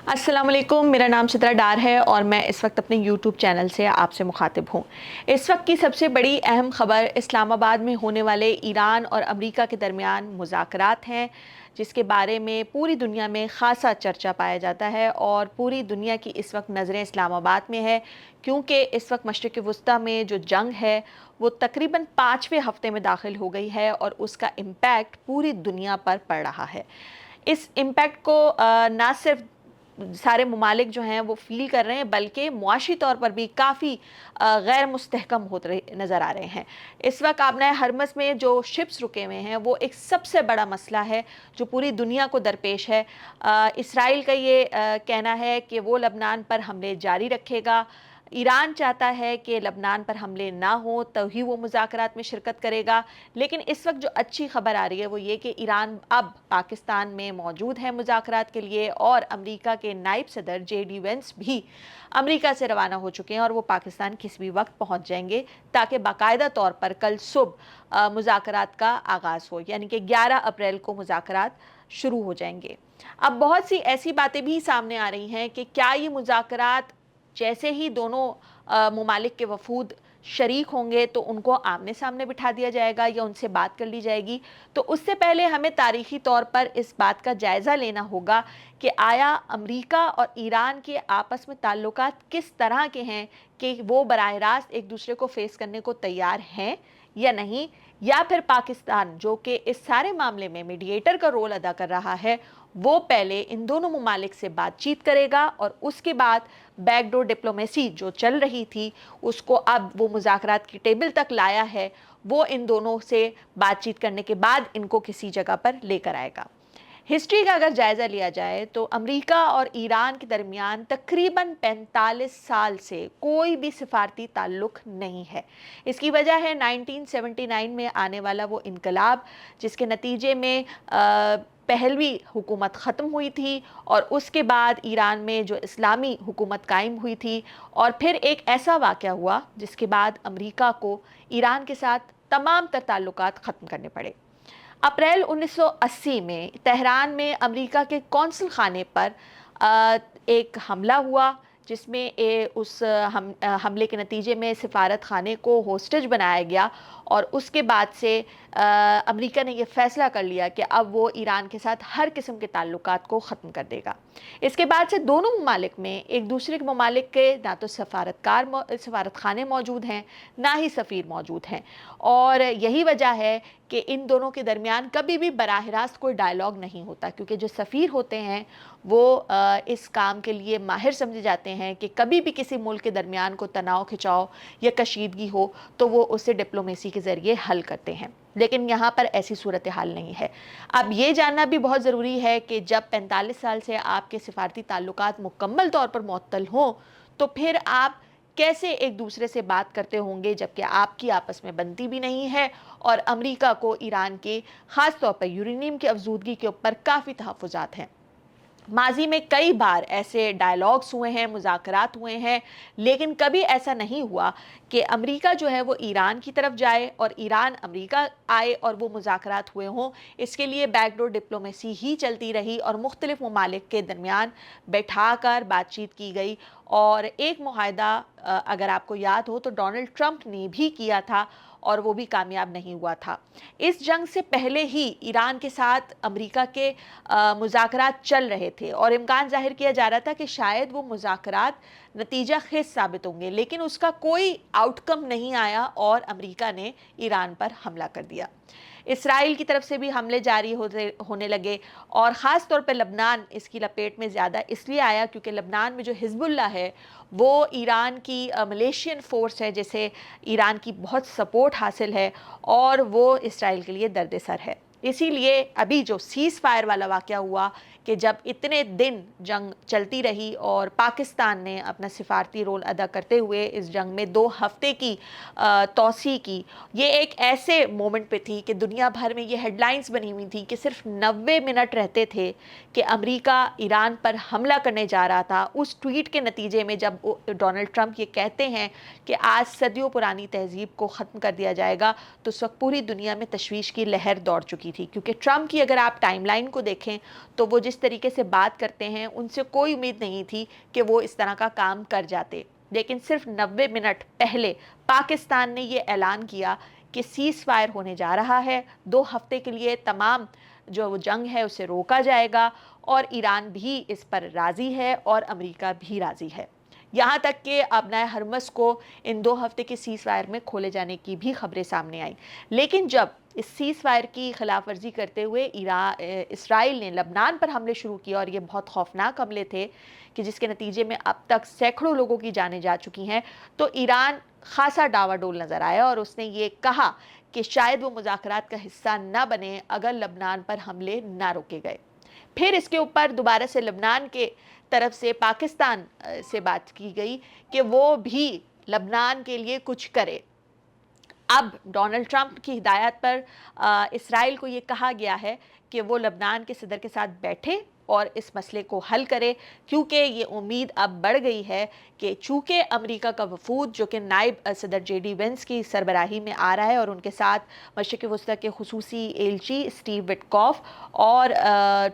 अस्सलाम वालेकुम, मेरा नाम चित्रा डार है और मैं इस वक्त अपने यूट्यूब चैनल से आपसे मुखातिब हूँ। इस वक्त की सबसे बड़ी अहम खबर इस्लामाबाद में होने वाले ईरान और अमेरिका के दरमियान मुज़ाकरात हैं, जिसके बारे में पूरी दुनिया में ख़ासा चर्चा पाया जाता है और पूरी दुनिया की इस वक्त नज़रें इस्लामाबाद में है, क्योंकि इस वक्त मशरिक़ वुस्ता में जो जंग है वो तकरीबन 5वें हफ्ते में दाखिल हो गई है और उसका इम्पैक्ट पूरी दुनिया पर पड़ रहा है। इस इम्पैक्ट को ना सिर्फ सारे ममालिक जो हैं वो फ़ील कर रहे हैं, बल्कि मुआशी तौर पर भी काफ़ी गैर मुस्तहकम होते रहे नज़र आ रहे हैं। इस वक्त आबनाए हरमस में जो शिप्स रुके हुए हैं वो एक सबसे बड़ा मसला है जो पूरी दुनिया को दरपेश है। इसराइल का ये कहना है कि वो लबनान पर हमले जारी रखेगा। ईरान चाहता है कि लबनान पर हमले ना हो तो ही वो मुज़ाकरात में शिरकत करेगा। लेकिन इस वक्त जो अच्छी खबर आ रही है वो ये कि ईरान अब पाकिस्तान में मौजूद है मुज़ाकरात के लिए और अमेरिका के नायब सदर JD वेंस भी अमेरिका से रवाना हो चुके हैं और वो पाकिस्तान किसी भी वक्त पहुंच जाएंगे, ताकि बाकायदा तौर पर कल सुबह मुज़ाकरात का आगाज़ हो, यानी कि 11 अप्रैल को मुज़ाकरात शुरू हो जाएंगे। अब बहुत सी ऐसी बातें भी सामने आ रही हैं कि क्या ये मुज़ाकरात जैसे ही दोनों ममालिक के वफूद शरीक होंगे तो उनको आमने सामने बिठा दिया जाएगा या उनसे बात कर ली जाएगी। तो उससे पहले हमें तारीखी तौर पर इस बात का जायज़ा लेना होगा कि आया अमेरिका और ईरान के आपस में ताल्लुकात किस तरह के हैं कि वो बराह रास्त एक दूसरे को फेस करने को तैयार हैं या नहीं, या फिर पाकिस्तान जो कि इस सारे मामले में मीडिएटर का रोल अदा कर रहा है वो पहले इन दोनों ममालिक से बातचीत करेगा और उसके बाद बैकडोर डिप्लोमेसी जो चल रही थी उसको अब वो मुज़ाकरात की टेबल तक लाया है, वो इन दोनों से बातचीत करने के बाद इनको किसी जगह पर लेकर आएगा। हिस्ट्री का अगर जायज़ा लिया जाए तो अमेरिका और ईरान के दरमियान तकरीबन 45 साल से कोई भी सिफारती ताल्लुक़ नहीं है। इसकी वजह है 1979 में आने वाला वो इनकलाब, जिसके नतीजे में पहलवी हुकूमत ख़त्म हुई थी और उसके बाद ईरान में जो इस्लामी हुकूमत कायम हुई थी, और फिर एक ऐसा वाक़या हुआ जिसके बाद अमेरिका को ईरान के साथ तमाम तर ताल्लुकात ख़त्म करने पड़े। अप्रैल 1980 में तेहरान में अमेरिका के कौंसल खाने पर एक हमला हुआ, जिसमें उस हमले के नतीजे में सिफारत खाने को होस्टेज बनाया गया और उसके बाद से अमेरिका ने यह फ़ैसला कर लिया कि अब वो ईरान के साथ हर किस्म के ताल्लुकात को ख़त्म कर देगा। इसके बाद से दोनों ममालिक में एक दूसरे के ममालिक के ना तो सफारत खाने मौजूद हैं, ना ही सफ़ीर मौजूद हैं, और यही वजह है कि इन दोनों के दरमियान कभी भी बराह रास्त कोई डायलॉग नहीं होता, क्योंकि जो सफ़ीर होते हैं वो इस काम के लिए माहिर समझे जाते हैं कि कभी भी किसी मुल्क के दरमियान को तनाव खिंचाव या कशीदगी हो तो वो उसे डिप्लोमेसी के ज़रिए हल करते हैं। लेकिन यहाँ पर ऐसी सूरत हाल नहीं है। अब ये जानना भी बहुत ज़रूरी है कि जब 45 साल से आपके सिफारती ताल्लुकात मुकम्मल तौर पर मुअत्तल हों तो फिर आप कैसे एक दूसरे से बात करते होंगे, जबकि आपकी आपस में बनती भी नहीं है और अमेरिका को ईरान के ख़ास तौर पर यूरेनियम की अफजूदगी के ऊपर काफ़ी तहफ़्फ़ुज़ात हैं। माजी में कई बार ऐसे डायलॉग्स हुए हैं, मुज़ाकरात हुए हैं, लेकिन कभी ऐसा नहीं हुआ कि अमेरिका जो है वो ईरान की तरफ जाए और ईरान अमेरिका आए और वो मुज़ाकरात हुए हों। इसके लिए बैकडोर डिप्लोमेसी ही चलती रही और मुख्तलिफ ममालिक के दरमियान बैठा कर बातचीत की गई। और एक मुआहदा अगर आपको याद हो तो डोनाल्ड ट्रंप ने भी किया था और वो भी कामयाब नहीं हुआ था। इस जंग से पहले ही ईरान के साथ अमेरिका के मुज़ाकरात चल रहे थे और इम्कान ज़ाहिर किया जा रहा था कि शायद वो मुज़ाकरात नतीजा खेज साबित होंगे, लेकिन उसका कोई आउटकम नहीं आया और अमेरिका ने ईरान पर हमला कर दिया। इसराइल की तरफ से भी हमले जारी होने लगे और ख़ास तौर पर लबनान इसकी लपेट में ज़्यादा इसलिए आया क्योंकि लबनान में जो हिज़्बुल्लाह है वो ईरान की मलेशियन फ़ोर्स है, जिसे ईरान की बहुत सपोर्ट हासिल है और वो इसराइल के लिए दर्द सर है। इसीलिए अभी जो सीज़ फायर वाला वाक़या हुआ कि जब इतने दिन जंग चलती रही और पाकिस्तान ने अपना सिफारती रोल अदा करते हुए इस जंग में 2 हफ्ते की तोसी की, ये एक ऐसे मोमेंट पे थी कि दुनिया भर में ये हेडलाइंस बनी हुई थी कि सिर्फ 90 मिनट रहते थे कि अमेरिका ईरान पर हमला करने जा रहा था। उस ट्वीट के नतीजे में जब डोनाल्ड ट्रंप ये कहते हैं कि आज सदियों पुरानी तहजीब को ख़त्म कर दिया जाएगा, तो उस वक्त पूरी दुनिया में तशवीश की लहर दौड़ चुकी थी, क्योंकि ट्रम्प की अगर आप टाइम लाइन को देखें तो वो जिस तरीके से बात करते हैं उनसे कोई उम्मीद नहीं थी कि वो इस तरह का काम कर जाते। लेकिन सिर्फ 90 मिनट पहले पाकिस्तान ने ये ऐलान किया कि सीज़ फायर होने जा रहा है, 2 हफ्ते के लिए तमाम जो जंग है उसे रोका जाएगा, और ईरान भी इस पर राज़ी है और अमेरिका भी राज़ी है। यहाँ तक कि अबनाए हरमस को इन 2 हफ्ते के सीज़ फायर में खोले जाने की भी खबरें सामने आई। लेकिन जब इस सीज़ फायर की खिलाफ वर्जी करते हुए इसराइल ने लबनान पर हमले शुरू किए, और ये बहुत खौफनाक हमले थे कि जिसके नतीजे में अब तक सैकड़ों लोगों की जानें जा चुकी हैं, तो ईरान खासा डावाडोल नज़र आया और उसने ये कहा कि शायद वो मुज़ाकरात का हिस्सा ना बने अगर लबनान पर हमले ना रोके गए। फिर इसके ऊपर दोबारा से लबनान के तरफ से पाकिस्तान से बात की गई कि वो भी लबनान के लिए कुछ करे। अब डोनाल्ड ट्रंप की हिदायत पर इसराइल को ये कहा गया है कि वो लबनान के सदर के साथ बैठे और इस मसले को हल करे, क्योंकि ये उम्मीद अब बढ़ गई है कि चूँकि अमेरिका का वफूद जो कि नायब सदर जेडी वेंस की सरबराही में आ रहा है और उनके साथ मशरिक़ वस्ती के खुसूसी एलची स्टीव विटकॉफ और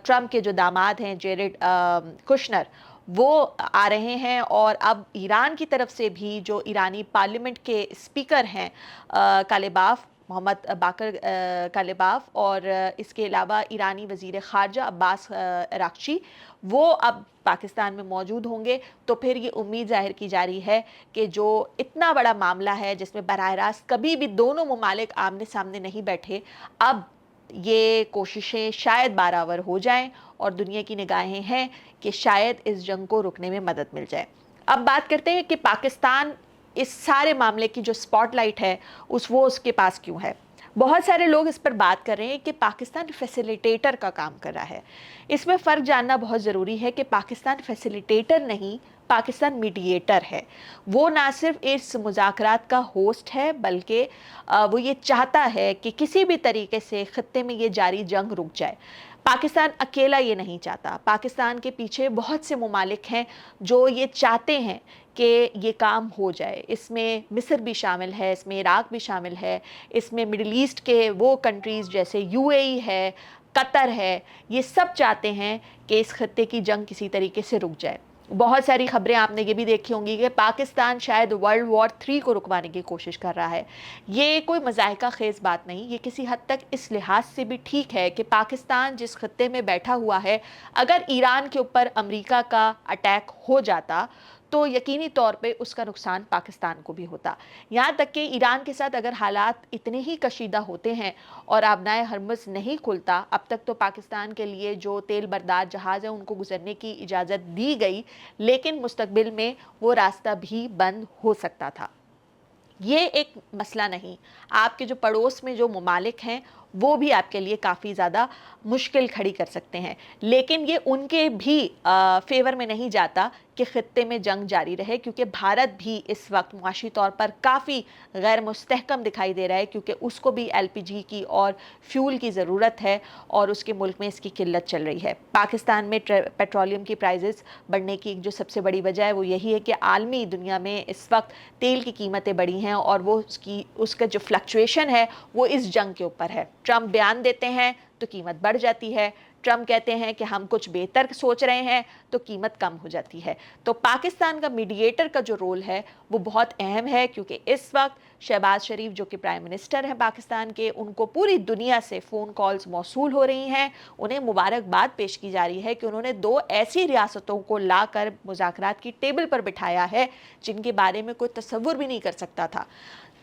ट्रंप के जो दामाद हैं जेरेड कुशनर, वो आ रहे हैं, और अब ईरान की तरफ से भी जो ईरानी पार्लियामेंट के स्पीकर हैं कालिबाफ मोहम्मद बाकर कालिबाफ, और इसके अलावा ईरानी वज़ीर ख़ारजा अब्बास अराग़ची, वो अब पाकिस्तान में मौजूद होंगे। तो फिर ये उम्मीद ज़ाहिर की जा रही है कि जो इतना बड़ा मामला है जिसमें बराह रास्त कभी भी दोनों ममालिक आमने सामने नहीं बैठे, अब ये कोशिशें शायद बारावर हो जाएं और दुनिया की निगाहें हैं कि शायद इस जंग को रुकने में मदद मिल जाए। अब बात करते हैं कि पाकिस्तान इस सारे मामले की जो स्पॉटलाइट है उसके पास क्यों है। बहुत सारे लोग इस पर बात कर रहे हैं कि पाकिस्तान फैसिलिटेटर का काम कर रहा है। इसमें फ़र्क जानना बहुत ज़रूरी है कि पाकिस्तान फैसिलिटेटर नहीं, पाकिस्तान मीडिएटर है। वो ना सिर्फ इस मुज़ाकरात का होस्ट है, बल्कि वो ये चाहता है कि किसी भी तरीके से ख़त्ते में ये जारी जंग रुक जाए। पाकिस्तान अकेला ये नहीं चाहता, पाकिस्तान के पीछे बहुत से ममालिक हैं जो ये चाहते हैं कि ये काम हो जाए। इसमें मिस्र भी शामिल है, इसमें इराक़ भी शामिल है, इसमें मिडल ईस्ट के वो कंट्रीज़ जैसे यूएई है, कतर है, ये सब चाहते हैं कि इस खत्ते की जंग किसी तरीके से रुक जाए। बहुत सारी खबरें आपने ये भी देखी होंगी कि पाकिस्तान शायद वर्ल्ड वॉर 3 को रुकवाने की कोशिश कर रहा है। ये कोई मज़ाहिका ख़ेज़ बात नहीं, ये किसी हद तक इस लिहाज से भी ठीक है कि पाकिस्तान जिस खत्ते में बैठा हुआ है, अगर ईरान के ऊपर अमेरिका का अटैक हो जाता तो यकीनी तौर पे उसका नुकसान पाकिस्तान को भी होता। यहाँ तक कि ईरान के साथ अगर हालात इतने ही कशीदा होते हैं और आबनाए हरमुज़ नहीं खुलता, अब तक तो पाकिस्तान के लिए जो तेल बरदार जहाज़ है उनको गुजरने की इजाज़त दी गई, लेकिन मुस्तकबिल में वो रास्ता भी बंद हो सकता था। ये एक मसला नहीं, आपके जो पड़ोस में जो ममालिक हैं वो भी आपके लिए काफ़ी ज़्यादा मुश्किल खड़ी कर सकते हैं, लेकिन ये उनके भी फेवर में नहीं जाता कि ख़त्ते में जंग जारी रहे, क्योंकि भारत भी इस वक्त मुआशी तौर पर काफ़ी गैर मुस्तहकम दिखाई दे रहा है, क्योंकि उसको भी एलपीजी की और फ्यूल की ज़रूरत है और उसके मुल्क में इसकी किल्लत चल रही है। पाकिस्तान में पेट्रोलियम की प्राइसेस बढ़ने की जो सबसे बड़ी वजह है वो यही है कि आलमी दुनिया में इस वक्त तेल की कीमतें बढ़ी हैं और वो उसका जो फ्लक्चुएशन है वो इस जंग के ऊपर है। ट्रंप बयान देते हैं तो कीमत बढ़ जाती है, ट्रंप कहते हैं कि हम कुछ बेहतर सोच रहे हैं तो कीमत कम हो जाती है। तो पाकिस्तान का मीडिएटर का जो रोल है वो बहुत अहम है, क्योंकि इस वक्त शहबाज शरीफ जो कि प्राइम मिनिस्टर हैं पाकिस्तान के, उनको पूरी दुनिया से फ़ोन कॉल्स मौसूल हो रही हैं। उन्हें मुबारकबाद पेश की जा रही है कि उन्होंने 2 ऐसी रियासतों को लाकर मुज़ाकरात की टेबल पर बिठाया है जिनके बारे में कोई तसव्वुर भी नहीं कर सकता था,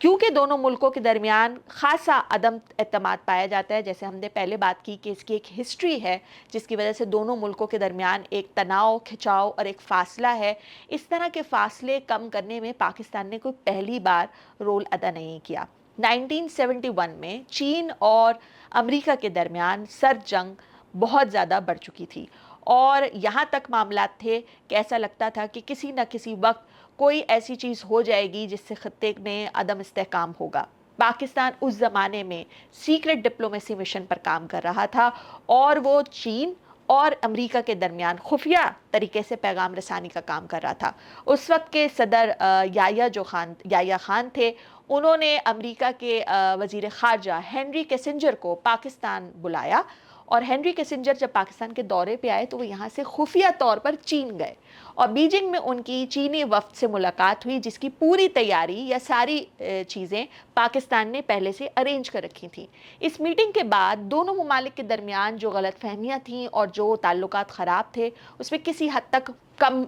क्योंकि दोनों मुल्कों के दरमियान ख़ासा अदम एतमाद पाया जाता है। जैसे हमने पहले बात की कि इसकी एक हिस्ट्री है जिसकी वजह से दोनों मुल्कों के दरमियान एक तनाव, खिंचाव और एक फ़ासला है। इस तरह के फ़ासले कम करने में पाकिस्तान ने कोई पहली बार रोल अदा नहीं किया। 1971 में चीन और अमेरिका के दरमियान सर्द जंग बहुत ज़्यादा बढ़ चुकी थी और यहाँ तक मामलात थे कि ऐसा लगता था कि किसी न किसी वक्त कोई ऐसी चीज़ हो जाएगी जिससे खत्ते में अदम इस्तेहकाम होगा। पाकिस्तान उस ज़माने में सीक्रेट डिप्लोमेसी मिशन पर काम कर रहा था और वो चीन और अमेरिका के दरमियान खुफिया तरीके से पैगाम रसानी का काम कर रहा था। उस वक्त के सदर याया खान थे, انہوں نے امریکہ کے وزیر خارجہ ہنری کیسنجر کو پاکستان بلایا، اور ہنری کیسنجر جب پاکستان کے دورے پہ آئے تو وہ یہاں سے خفیہ طور پر چین گئے، اور بیجنگ میں ان کی چینی وفد سے ملاقات ہوئی، جس کی پوری تیاری یا ساری چیزیں پاکستان نے پہلے سے ارینج کر رکھی تھیں۔ اس میٹنگ کے بعد دونوں ممالک کے درمیان جو غلط فہمیاں تھیں اور جو تعلقات خراب تھے اس میں کسی حد تک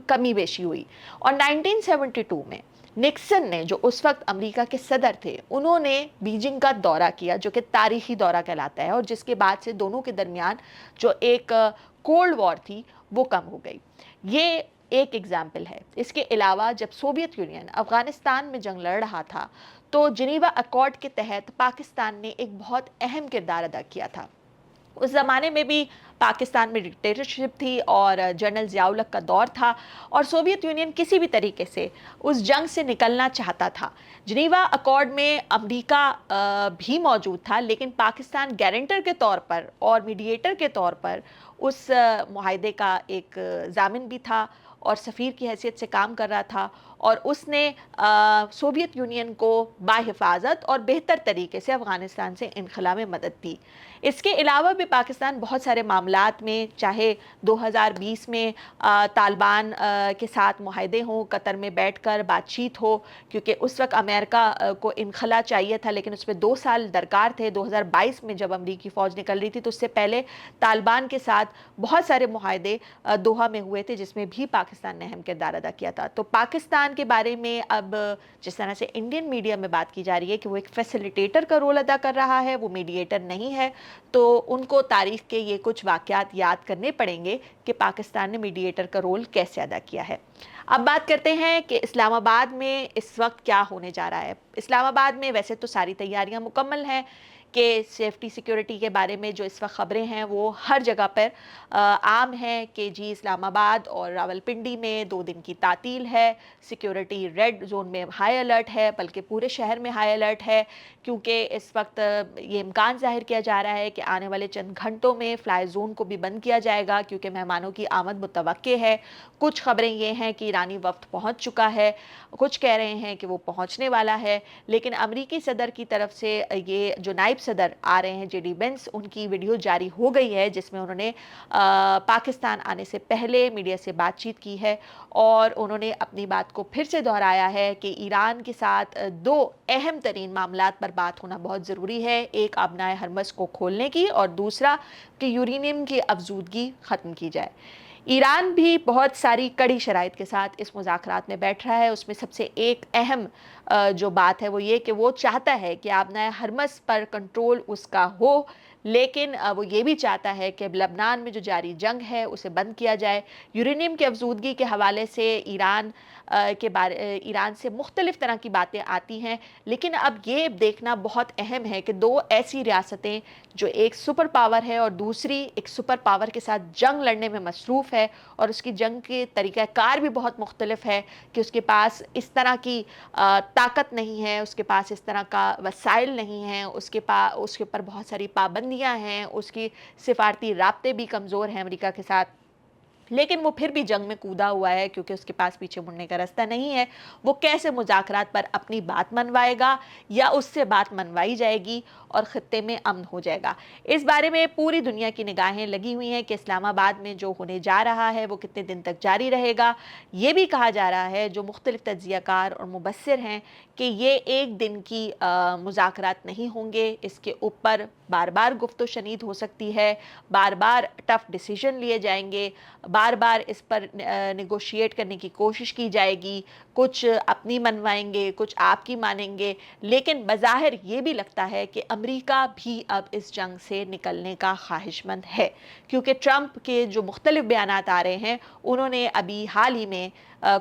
کمی بیشی ہوئی، اور 1972 میں نکسن نے، جو اس وقت امریکہ کے صدر تھے، انہوں نے بیجنگ کا دورہ کیا، جو کہ تاریخی دورہ کہلاتا ہے، اور جس کے بعد سے دونوں کے درمیان جو ایک کولڈ وار تھی وہ کم ہو گئی۔ یہ ایک ایگزامپل ہے۔ اس کے علاوہ جب سوویت یونین افغانستان میں جنگ لڑ رہا تھا تو جنیوا ایکارڈ کے تحت پاکستان نے ایک بہت اہم کردار ادا کیا تھا۔ اس زمانے میں بھی پاکستان میں ڈکٹیٹرشپ تھی اور جنرل ضیاء الحق کا دور تھا، اور سوویت یونین کسی بھی طریقے سے اس جنگ سے نکلنا چاہتا تھا۔ جنیوا ایکارڈ میں امریکہ بھی موجود تھا، لیکن پاکستان گارنٹر کے طور پر اور میڈییٹر کے طور پر اس معاہدے کا ایک ضامن بھی تھا اور سفیر کی حیثیت سے کام کر رہا تھا، اور اس نے سوویت یونین کو باحفاظت اور بہتر طریقے سے افغانستان سے انخلا میں مدد دی۔ اس کے علاوہ بھی پاکستان بہت سارے معاملات میں، چاہے 2020 میں طالبان کے ساتھ معاہدے ہوں، قطر میں بیٹھ کر بات چیت ہو، کیونکہ اس وقت امریکہ کو انخلا چاہیے تھا لیکن اس میں 2 سال درکار تھے۔ 2022 میں جب امریکی فوج نکل رہی تھی تو اس سے پہلے طالبان کے ساتھ بہت سارے معاہدے دوحہ میں ہوئے تھے، جس میں بھی پاکستان نے اہم کردار ادا کیا تھا۔ تو پاکستان کے بارے میں اب جس طرح سے انڈین میڈیا میں بات کی جا رہی ہے کہ وہ ایک فیسیلیٹیٹر کا رول ادا کر رہا ہے، وہ میڈییٹر نہیں ہے، تو ان کو تاریخ کے یہ کچھ واقعات یاد کرنے پڑیں گے کہ پاکستان نے میڈییٹر کا رول کیسے ادا کیا ہے۔ اب بات کرتے ہیں کہ اسلام آباد میں اس وقت کیا ہونے جا رہا ہے۔ اسلام آباد میں ویسے تو ساری تیاریاں مکمل ہیں کہ سیفٹی سیکیورٹی کے بارے میں جو اس وقت خبریں ہیں وہ ہر جگہ پر عام ہیں کہ جی اسلام آباد اور راولپنڈی میں 2 دن کی تعطیل ہے، سیکیورٹی ریڈ زون میں ہائی الرٹ ہے، بلکہ پورے شہر میں ہائی الرٹ ہے، کیونکہ اس وقت یہ امکان ظاہر کیا جا رہا ہے کہ آنے والے چند گھنٹوں میں فلائی زون کو بھی بند کیا جائے گا، کیونکہ مہمانوں کی آمد متوقع ہے۔ کچھ خبریں یہ ہیں کہ ایرانی وفد پہنچ چکا ہے، کچھ کہہ رہے ہیں کہ وہ پہنچنے والا ہے، لیکن امریکی صدر کی طرف سے یہ جو نائب صدر آ رہے ہیں جے ڈی وینس، ان کی ویڈیو جاری ہو گئی ہے جس میں انہوں نے پاکستان آنے سے پہلے میڈیا سے بات چیت کی ہے، اور انہوں نے اپنی بات کو پھر سے دہرایا ہے کہ ایران کے ساتھ 2 اہم ترین معاملات پر بات ہونا بہت ضروری ہے، ایک آبنائے ہرمز کو کھولنے کی اور دوسرا کہ یورینیم کی افزودگی ختم کی جائے۔ ایران بھی بہت ساری کڑی شرائط کے ساتھ اس مذاکرات میں بیٹھ رہا ہے۔ اس میں سب سے ایک اہم جو بات ہے وہ یہ کہ وہ چاہتا ہے کہ آبنائے ہرمز پر کنٹرول اس کا ہو، لیکن وہ یہ بھی چاہتا ہے کہ لبنان میں جو جاری جنگ ہے اسے بند کیا جائے۔ یورینیم کی افزودگی کے حوالے سے ایران سے مختلف طرح کی باتیں آتی ہیں، لیکن اب یہ دیکھنا بہت اہم ہے کہ 2 ایسی ریاستیں جو ایک سپر پاور ہے اور دوسری ایک سپر پاور کے ساتھ جنگ لڑنے میں مصروف ہے، اور اس کی جنگ کے طریقہ کار بھی بہت مختلف ہے کہ اس کے پاس اس طرح کی طاقت نہیں ہے، اس کے پاس اس طرح کا وسائل نہیں ہیں، اس کے اوپر بہت ساری پابندیاں ہیں، اس کی سفارتی رابطے بھی کمزور ہیں امریکہ کے ساتھ، لیکن وہ پھر بھی جنگ میں کودا ہوا ہے کیونکہ اس کے پاس پیچھے مڑنے کا راستہ نہیں ہے۔ وہ کیسے مذاکرات پر اپنی بات منوائے گا یا اس سے بات منوائی جائے گی اور خطے میں امن ہو جائے گا، اس بارے میں پوری دنیا کی نگاہیں لگی ہوئی ہیں کہ اسلام آباد میں جو ہونے جا رہا ہے وہ کتنے دن تک جاری رہے گا۔ یہ بھی کہا جا رہا ہے جو مختلف تجزیہ کار اور مبصر ہیں کہ یہ ایک دن کی مذاکرات نہیں ہوں گے، اس کے اوپر بار بار گفت و شنید ہو سکتی ہے، بار بار ٹف ڈیسیژن لیے جائیں گے، بار بار اس پر نیگوشیٹ کرنے کی کوشش کی جائے گی، کچھ اپنی منوائیں گے، کچھ آپ کی مانیں گے، لیکن بظاہر یہ بھی لگتا ہے کہ امریکہ بھی اب اس جنگ سے نکلنے کا خواہش مند ہے، کیونکہ ٹرمپ کے جو مختلف بیانات آ رہے ہیں انہوں نے ابھی حال ہی میں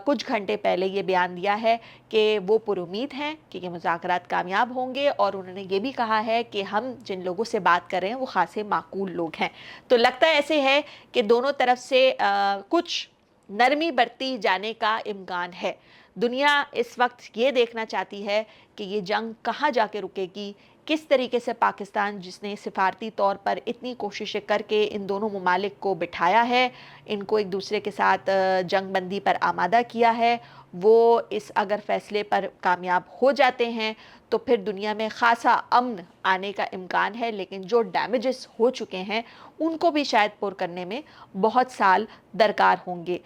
کچھ گھنٹے پہلے یہ بیان دیا ہے کہ وہ پر امید ہیں کہ یہ مذاکرات کامیاب ہوں گے، اور انہوں نے یہ بھی کہا ہے کہ ہم جن لوگوں سے بات کر رہے ہیں وہ خاصے معقول لوگ ہیں۔ تو لگتا ہے ایسے ہے کہ دونوں طرف سے کچھ نرمی برتی جانے کا امکان ہے۔ دنیا اس وقت یہ دیکھنا چاہتی ہے کہ یہ جنگ کہاں جا کے رکے گی، کس طریقے سے پاکستان جس نے سفارتی طور پر اتنی کوششیں کر کے ان دونوں ممالک کو بٹھایا ہے، ان کو ایک دوسرے کے ساتھ جنگ بندی پر آمادہ کیا ہے، وہ اس اگر فیصلے پر کامیاب ہو جاتے ہیں تو پھر دنیا میں خاصا امن آنے کا امکان ہے، لیکن جو ڈیمیجز ہو چکے ہیں ان کو بھی شاید پر کرنے میں بہت سال درکار ہوں گے۔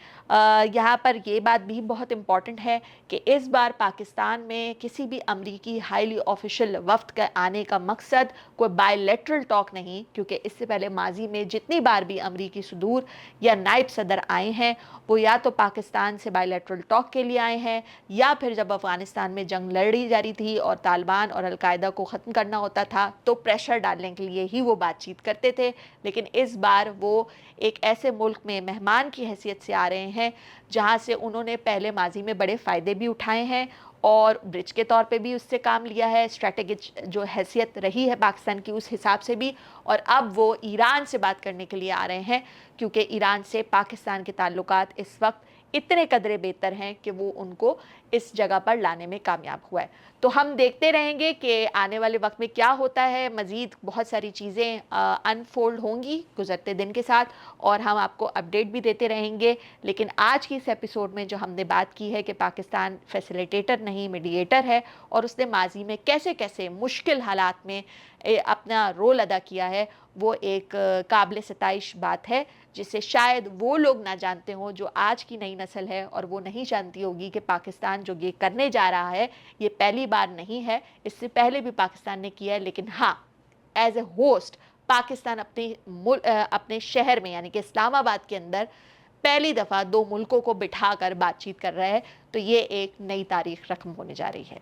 یہاں پر یہ بات بھی بہت امپورٹنٹ ہے کہ اس بار پاکستان میں کسی بھی امریکی ہائیلی آفیشل وفد کا آنے کا مقصد کوئی بائی لیٹرل ٹاک نہیں، کیونکہ اس سے پہلے ماضی میں جتنی بار بھی امریکی صدور یا نائب صدر آئے ہیں وہ یا تو پاکستان سے بائی لیٹرل ٹاک کے لیے آئے ہیں، یا پھر جب افغانستان میں جنگ لڑی جا رہی تھی اور طالبان اور القاعدہ کو ختم کرنا ہوتا تھا تو پریشر ڈالنے کے لیے ہی وہ بات چیت کرتے تھے۔ لیکن اس بار وہ ایک ایسے ملک میں مہمان کی حیثیت سے آ رہے ہیں جہاں سے انہوں نے پہلے ماضی میں بڑے فائدے بھی اٹھائے ہیں اور برج کے طور پہ بھی اس سے کام لیا ہے، اسٹریٹجک جو حیثیت رہی ہے پاکستان کی اس حساب سے بھی، اور اب وہ ایران سے بات کرنے کے لیے آ رہے ہیں کیونکہ ایران سے پاکستان کے تعلقات اس وقت اتنے قدرے بہتر ہیں کہ وہ ان کو اس جگہ پر لانے میں کامیاب ہوا ہے۔ تو ہم دیکھتے رہیں گے کہ آنے والے وقت میں کیا ہوتا ہے، مزید بہت ساری چیزیں انفولڈ ہوں گی گزرتے دن کے ساتھ اور ہم آپ کو اپڈیٹ بھی دیتے رہیں گے۔ لیکن آج کی اس ایپیسوڈ میں جو ہم نے بات کی ہے کہ پاکستان فیسیلیٹیٹر نہیں میڈیٹر ہے، اور اس نے ماضی میں کیسے کیسے مشکل حالات میں اپنا رول ادا کیا ہے، وہ ایک قابل ستائش بات ہے جسے شاید وہ لوگ نہ جانتے ہوں جو آج کی نئی نسل ہے، اور وہ نہیں جانتی ہوگی کہ پاکستان جو یہ کرنے جا رہا ہے یہ پہلی بار نہیں ہے، اس سے پہلے بھی پاکستان نے کیا ہے، لیکن ہاں ایز اے ہوسٹ پاکستان اپنے شہر میں یعنی کہ اسلام آباد کے اندر پہلی دفعہ دو ملکوں کو بٹھا کر بات چیت کر رہا ہے، تو یہ ایک نئی تاریخ رقم ہونے جا رہی ہے۔